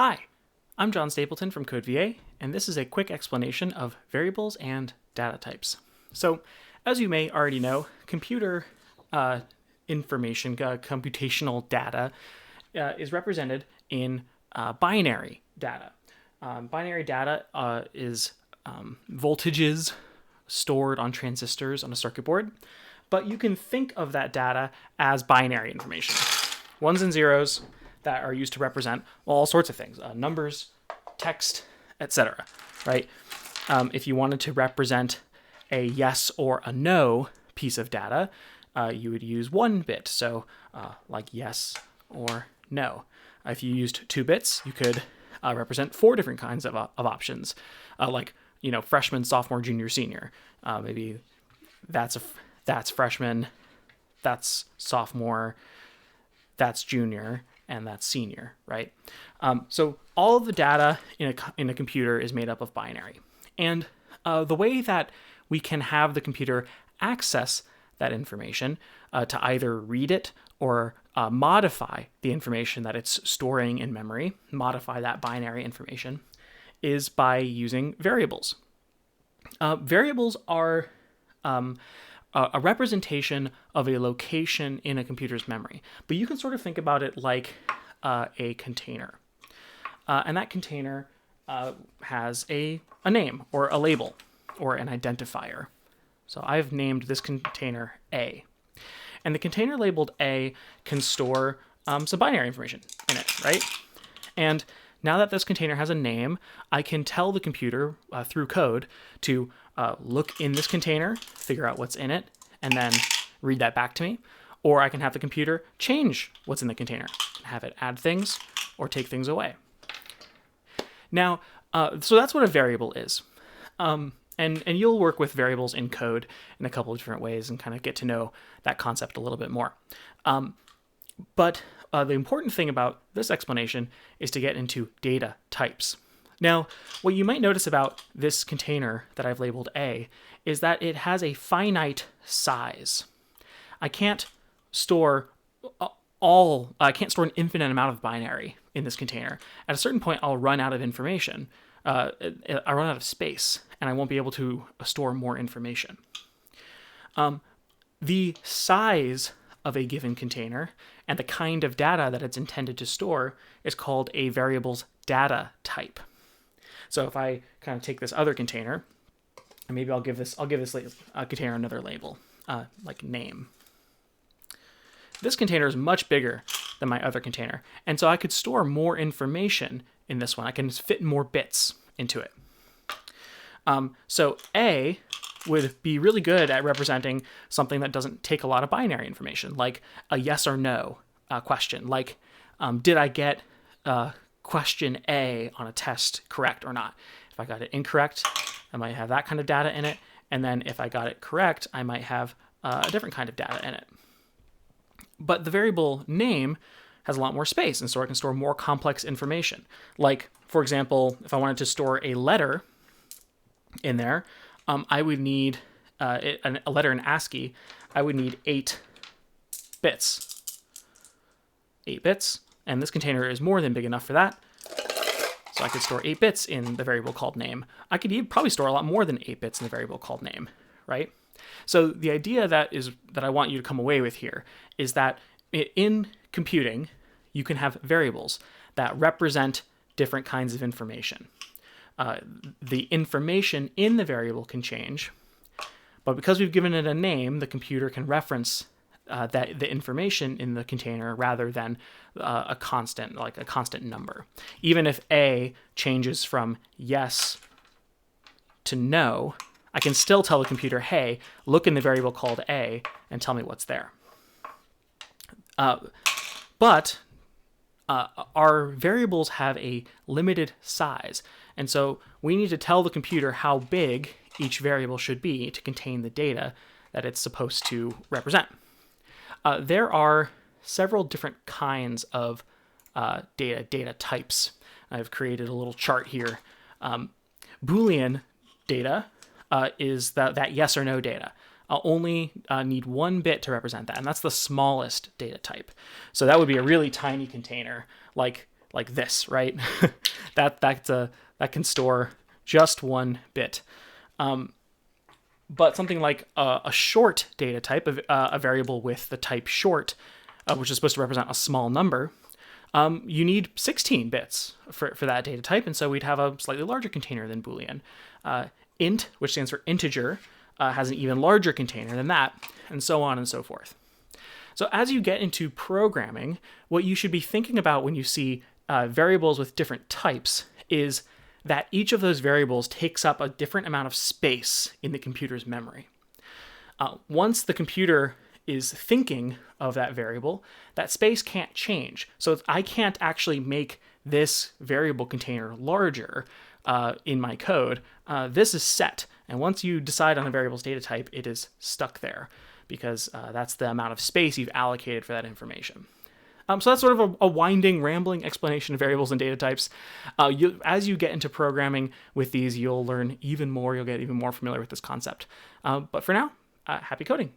Hi, I'm John Stapleton from CodeVA, and this is a quick explanation of variables and data types. So, as you may already know, computer information, computational data, is represented in binary data. Binary data is voltages stored on transistors on a circuit board, but you can think of that data as binary information. Ones and zeros that are used to represent all sorts of things, numbers, text, etc. Right? If you wanted to represent a yes or a no piece of data, you would use 1 bit, so like yes or no. If you used 2 bits, you could represent 4 different kinds of options, like freshman, sophomore, junior, senior. Maybe that's freshman, that's sophomore, that's junior, and that's senior, right? So all of the data in a computer is made up of binary. And the way that we can have the computer access that information to either read it or modify the information that it's storing in memory, modify that binary information, is by using variables. Variables are a representation of a location in a computer's memory, but you can sort of think about it like a container. And that container has a name or a label or an identifier. So I've named this container A. And the container labeled A can store some binary information in it, right? And now that this container has a name, I can tell the computer through code to look in this container, figure out what's in it, and then read that back to me. Or I can have the computer change what's in the container, have it add things or take things away. Now, so that's what a variable is. And you'll work with variables in code in a couple of different ways and kind of get to know that concept a little bit more. But the important thing about this explanation is to get into data types. Now, what you might notice about this container that I've labeled A is that it has a finite size. I can't store an infinite amount of binary in this container. At a certain point, I'll run out of information. I run out of space, and I won't be able to store more information. The size of a given container and the kind of data that it's intended to store is called a variable's data type. So if I kind of take this other container, and maybe I'll give this container another label, like name. This container is much bigger than my other container, and so I could store more information in this one. I can fit more bits into it. So A would be really good at representing something that doesn't take a lot of binary information, like a yes or no question, like did I get question A on a test correct or not? If I got it incorrect, I might have that kind of data in it, and then if I got it correct, I might have a different kind of data in it. But the variable name has a lot more space, and so I can store more complex information. Like, for example, if I wanted to store a letter in there, I would need a letter in ASCII. I would need 8 bits. 8 bits, and this container is more than big enough for that. So I could store 8 bits in the variable called name. I could probably store a lot more than 8 bits in the variable called name, right? So the idea that I want you to come away with here is that in computing, you can have variables that represent different kinds of information. The information in the variable can change, but because we've given it a name, the computer can reference the information in the container rather than a constant, like a constant number. Even if A changes from yes to no, I can still tell the computer, hey, look in the variable called A and tell me what's there. But our variables have a limited size, and so we need to tell the computer how big each variable should be to contain the data that it's supposed to represent. There are several different kinds of data types. I've created a little chart here. Boolean data is that yes or no data. I'll only need 1 bit to represent that, and that's the smallest data type. So that would be a really tiny container, like like this, right? That can store just 1 bit. But something like a short data type, a variable with the type short, which is supposed to represent a small number, you need 16 bits for that data type, and so we'd have a slightly larger container than Boolean. Int, which stands for integer, has an even larger container than that, and so on and so forth. So as you get into programming, what you should be thinking about when you see variables with different types is that each of those variables takes up a different amount of space in the computer's memory. Once the computer is thinking of that variable, that space can't change. So I can't actually make this variable container larger in my code. This is set, and once you decide on a variable's data type, it is stuck there because that's the amount of space you've allocated for that information. So that's sort of a winding, rambling explanation of variables and data types. As you get into programming with these, you'll learn even more. You'll get even more familiar with this concept. But for now, happy coding.